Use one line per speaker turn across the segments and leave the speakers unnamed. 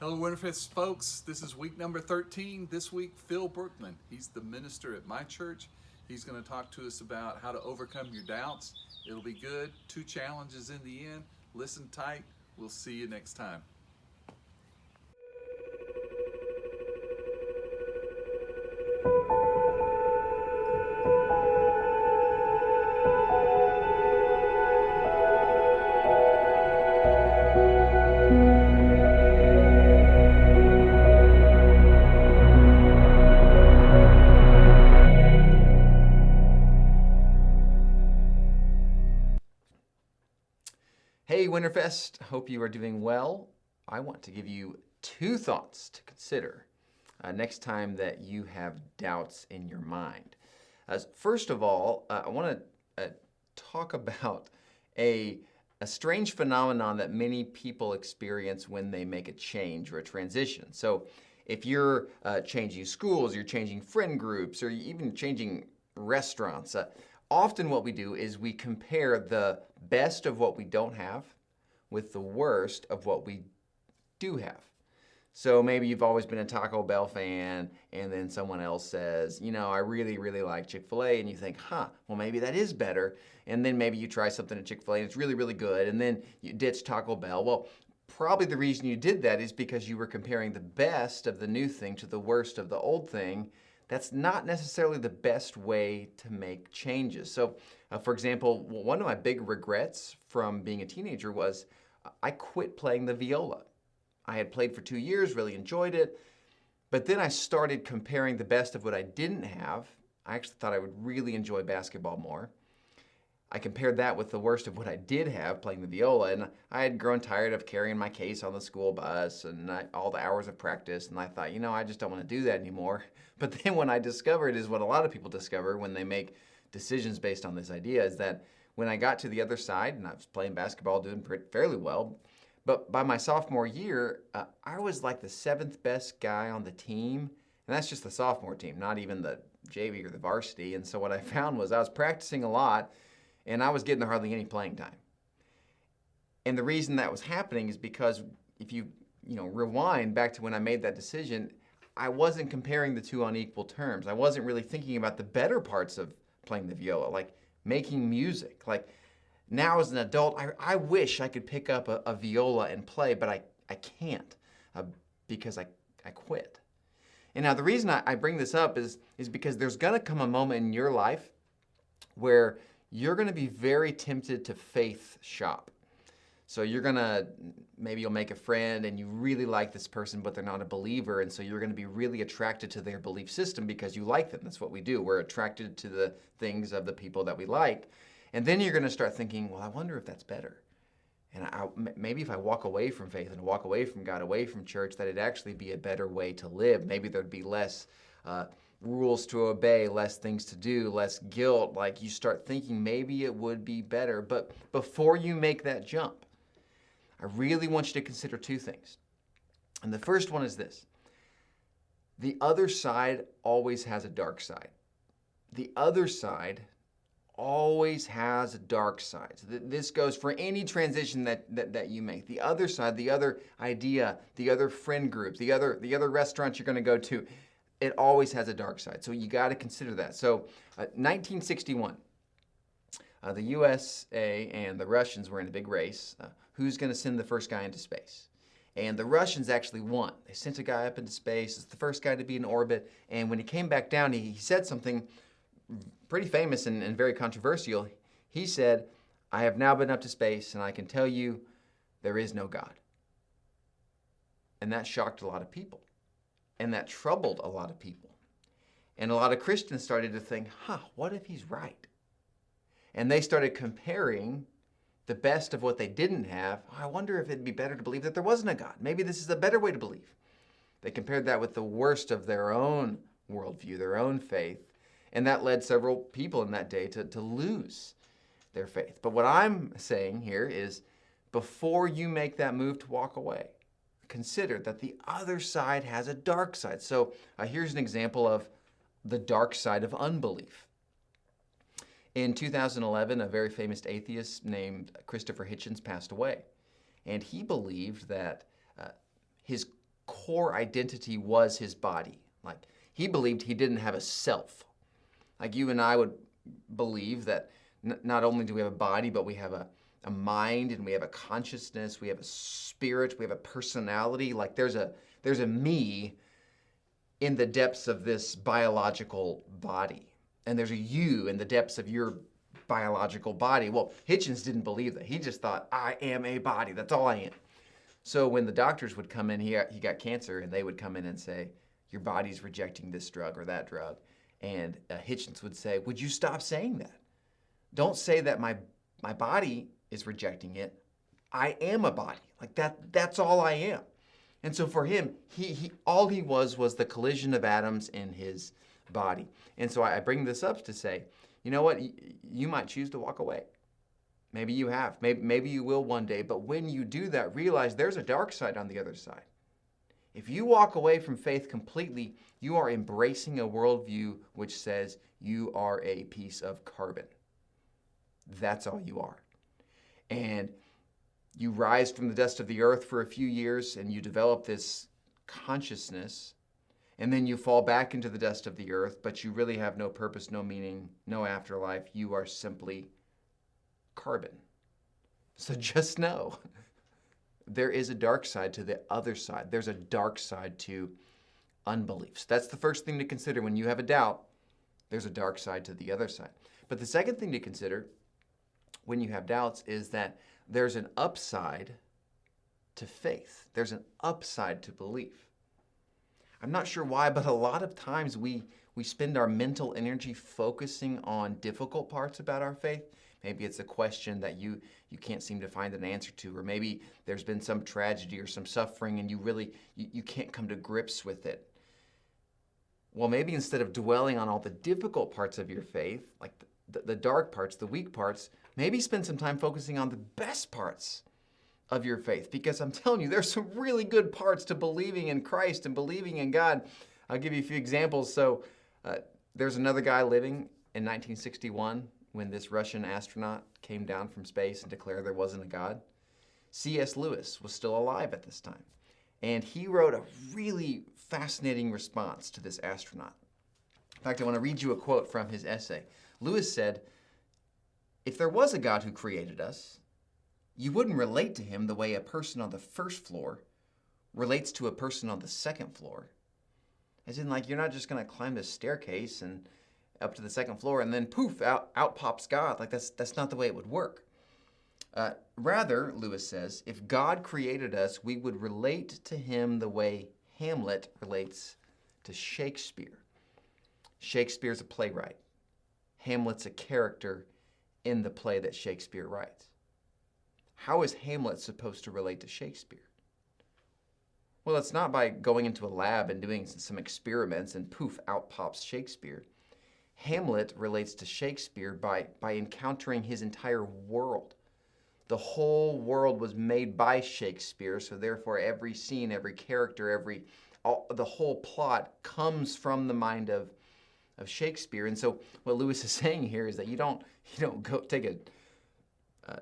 Hello, Winterfest folks. This is week number 13. This week, Phil Brookman. He's the minister at my church. He's going to talk to us about how to overcome your doubts. It'll be good. 2 challenges in the end. Listen tight. We'll see you next time.
Hey Winterfest, hope you are doing well. I want to give you 2 thoughts to consider next time that you have doubts in your mind. First of all, I want to talk about a strange phenomenon that many people experience when they make a change or a transition. So if you're changing schools, you're changing friend groups, or even changing restaurants, often what we do is we compare the best of what we don't have with the worst of what we do have. So maybe you've always been a Taco Bell fan, and then someone else says, I really, really like Chick-fil-A, and you think, well, maybe that is better. And then maybe you try something at Chick-fil-A, and it's really, really good, and then you ditch Taco Bell. Well, probably the reason you did that is because you were comparing the best of the new thing to the worst of the old thing. That's not necessarily the best way to make changes. So, for example, one of my big regrets from being a teenager was I quit playing the viola. I had played for 2 years, really enjoyed it, but then I started comparing the best of what I didn't have. I actually thought I would really enjoy basketball more. I compared that with the worst of what I did have, playing the viola, and I had grown tired of carrying my case on the school bus and all the hours of practice, and I thought, I just don't want to do that anymore. But then what I discovered is what a lot of people discover when they make decisions based on this idea, is that when I got to the other side, and I was playing basketball, doing fairly well, but by my sophomore year, I was like the 7th best guy on the team, and that's just the sophomore team, not even the JV or the varsity. And so what I found was I was practicing a lot, and I was getting hardly any playing time. And the reason that was happening is because if you rewind back to when I made that decision, I wasn't comparing the 2 on equal terms. I wasn't really thinking about the better parts of playing the viola, like making music. Like now as an adult, I wish I could pick up a viola and play, but I can't because I quit. And now the reason I bring this up is because there's going to come a moment in your life where you're going to be very tempted to faith shop. So maybe you'll make a friend and you really like this person, but they're not a believer. And so you're going to be really attracted to their belief system because you like them. That's what we do. We're attracted to the things of the people that we like. And then you're going to start thinking, well, I wonder if that's better. And maybe if I walk away from faith and walk away from God, away from church, that it'd actually be a better way to live. Maybe there'd be less rules to obey, less things to do, less guilt. Like you start thinking maybe it would be better. But before you make that jump, I really want you to consider 2 things. And the first one is this. The other side always has a dark side. The other side always has a dark side. So this goes for any transition that you make. The other side, the other idea, the other friend group, the other restaurant you're going to go to, it always has a dark side. So you got to consider that. So 1961, the USA and the Russians were in a big race. Who's going to send the first guy into space? And the Russians actually won. They sent a guy up into space. It's the first guy to be in orbit. And when he came back down, he said something pretty famous and very controversial. He said, I have now been up to space, and I can tell you there is no God. And that shocked a lot of people. And that troubled a lot of people. And a lot of Christians started to think, what if he's right? And they started comparing the best of what they didn't have. I wonder if it'd be better to believe that there wasn't a God. Maybe this is a better way to believe. They compared that with the worst of their own worldview, their own faith. And that led several people in that day to lose their faith. But what I'm saying here is before you make that move to walk away, consider that the other side has a dark side. So here's an example of the dark side of unbelief. In 2011, a very famous atheist named Christopher Hitchens passed away. And he believed that his core identity was his body. Like, he believed he didn't have a self. Like you and I would believe that not only do we have a body, but we have a mind, and we have a consciousness, we have a spirit, we have a personality. Like there's a me in the depths of this biological body. And there's a you in the depths of your biological body. Well, Hitchens didn't believe that. He just thought, I am a body. That's all I am. So when the doctors would come in, he got cancer, and they would come in and say, your body's rejecting this drug or that drug. And Hitchens would say, would you stop saying that? Don't say that my body is rejecting it. I am a body. Like that's all I am. And so for him, all he was the collision of atoms in his body. And so I bring this up to say, you know what? You might choose to walk away. Maybe you have. Maybe you will one day. But when you do that, realize there's a dark side on the other side. If you walk away from faith completely, you are embracing a worldview which says you are a piece of carbon. That's all you are. And you rise from the dust of the earth for a few years, and you develop this consciousness, and then you fall back into the dust of the earth, but you really have no purpose, no meaning, no afterlife. You are simply carbon. So just know, there is a dark side to the other side. There's a dark side to unbelief. So that's the first thing to consider. When you have a doubt, there's a dark side to the other side. But the second thing to consider when you have doubts is that there's an upside to faith. There's an upside to belief. I'm not sure why, but a lot of times we spend our mental energy focusing on difficult parts about our faith. Maybe it's a question that you can't seem to find an answer to, or maybe there's been some tragedy or some suffering and you can't come to grips with it. Well, maybe instead of dwelling on all the difficult parts of your faith, like the dark parts, the weak parts, maybe spend some time focusing on the best parts of your faith. Because I'm telling you, there's some really good parts to believing in Christ and believing in God. I'll give you a few examples. So there's another guy living in 1961 when this Russian astronaut came down from space and declared there wasn't a God. C.S. Lewis was still alive at this time. And he wrote a really fascinating response to this astronaut. In fact, I want to read you a quote from his essay. Lewis said, "If there was a God who created us, you wouldn't relate to him the way a person on the first floor relates to a person on the second floor. As in, like, you're not just going to climb this staircase and up to the second floor and then poof, out pops God. Like, that's not the way it would work. Rather, Lewis says, if God created us, we would relate to him the way Hamlet relates to Shakespeare. Shakespeare's a playwright. Hamlet's a character in the play that Shakespeare writes. How is Hamlet supposed to relate to Shakespeare? Well, it's not by going into a lab and doing some experiments and poof, out pops Shakespeare. Hamlet relates to Shakespeare by encountering his entire world. The whole world was made by Shakespeare, so therefore every scene, every character, the whole plot comes from the mind of Shakespeare. And so what Lewis is saying here is that you don't go take a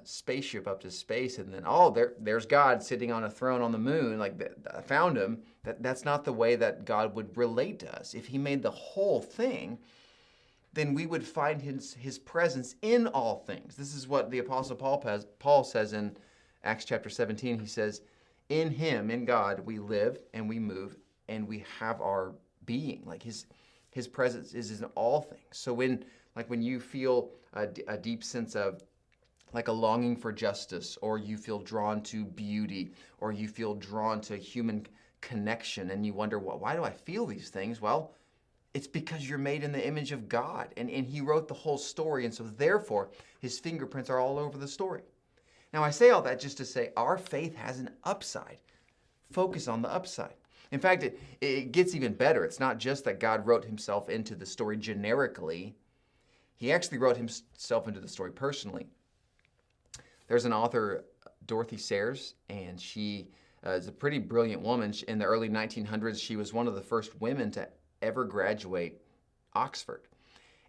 spaceship up to space and then, there's God sitting on a throne on the moon, like I found him. That's not the way that God would relate to us. If he made the whole thing, then we would find his presence in all things. This is what the Apostle Paul says in Acts chapter 17. He says, in him, in God, we live and we move and we have our being. Like his presence is in all things. So when you feel a deep sense of like a longing for justice, or you feel drawn to beauty, or you feel drawn to human connection, and you wonder, well, why do I feel these things? Well, it's because you're made in the image of God, and he wrote the whole story, and so therefore, his fingerprints are all over the story. Now, I say all that just to say our faith has an upside. Focus on the upside. In fact, it gets even better. It's not just that God wrote himself into the story generically. He actually wrote himself into the story personally. There's an author, Dorothy Sayers, and she is a pretty brilliant woman. In the early 1900s, she was one of the first women to ever graduate Oxford.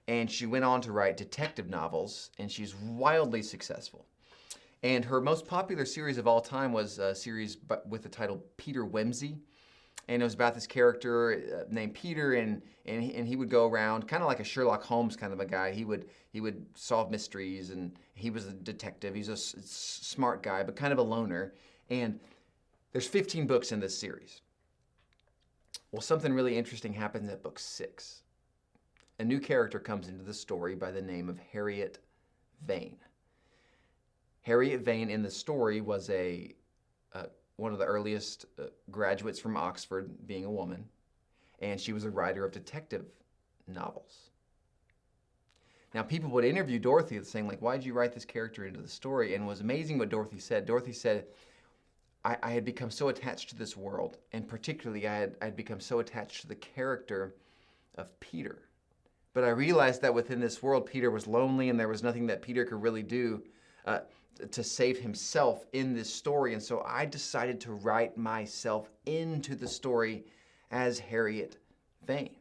And she went on to write detective novels, and she's wildly successful. And her most popular series of all time was a series with the title Peter Wimsey. And it was about this character named Peter, and he would go around kind of like a Sherlock Holmes kind of a guy. He would solve mysteries, and he was a detective. He's a smart guy, but kind of a loner. And there's 15 books in this series. Well, something really interesting happens at book 6. A new character comes into the story by the name of Harriet Vane. Harriet Vane in the story was one of the earliest graduates from Oxford, being a woman, and she was a writer of detective novels. Now, people would interview Dorothy saying, like, why did you write this character into the story? And it was amazing what Dorothy said. Dorothy said, I had become so attached to this world, and particularly I had become so attached to the character of Peter. But I realized that within this world, Peter was lonely, and there was nothing that Peter could really do to save himself in this story. And so I decided to write myself into the story as Harriet Vane.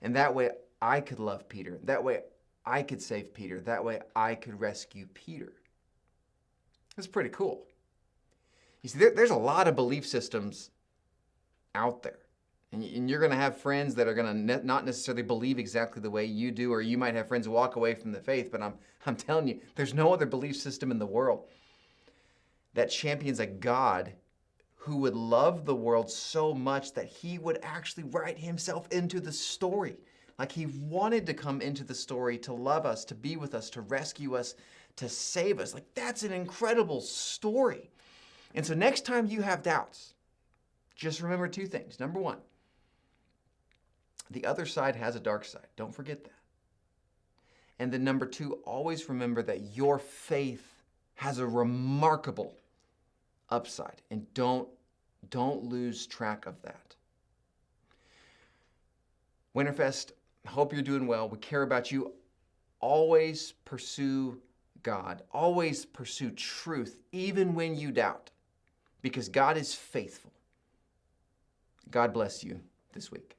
And that way I could love Peter. That way I could save Peter. That way I could rescue Peter. It's pretty cool. You see, there's a lot of belief systems out there. And you're going to have friends that are going to not necessarily believe exactly the way you do, or you might have friends walk away from the faith, but I'm telling you, there's no other belief system in the world that champions a God who would love the world so much that he would actually write himself into the story. Like he wanted to come into the story to love us, to be with us, to rescue us, to save us. Like that's an incredible story. And so next time you have doubts, just remember 2 things. Number 1, the other side has a dark side. Don't forget that. And then number 2, always remember that your faith has a remarkable upside. And don't lose track of that. Winterfest, I hope you're doing well. We care about you. Always pursue God. Always pursue truth, even when you doubt, because God is faithful. God bless you this week.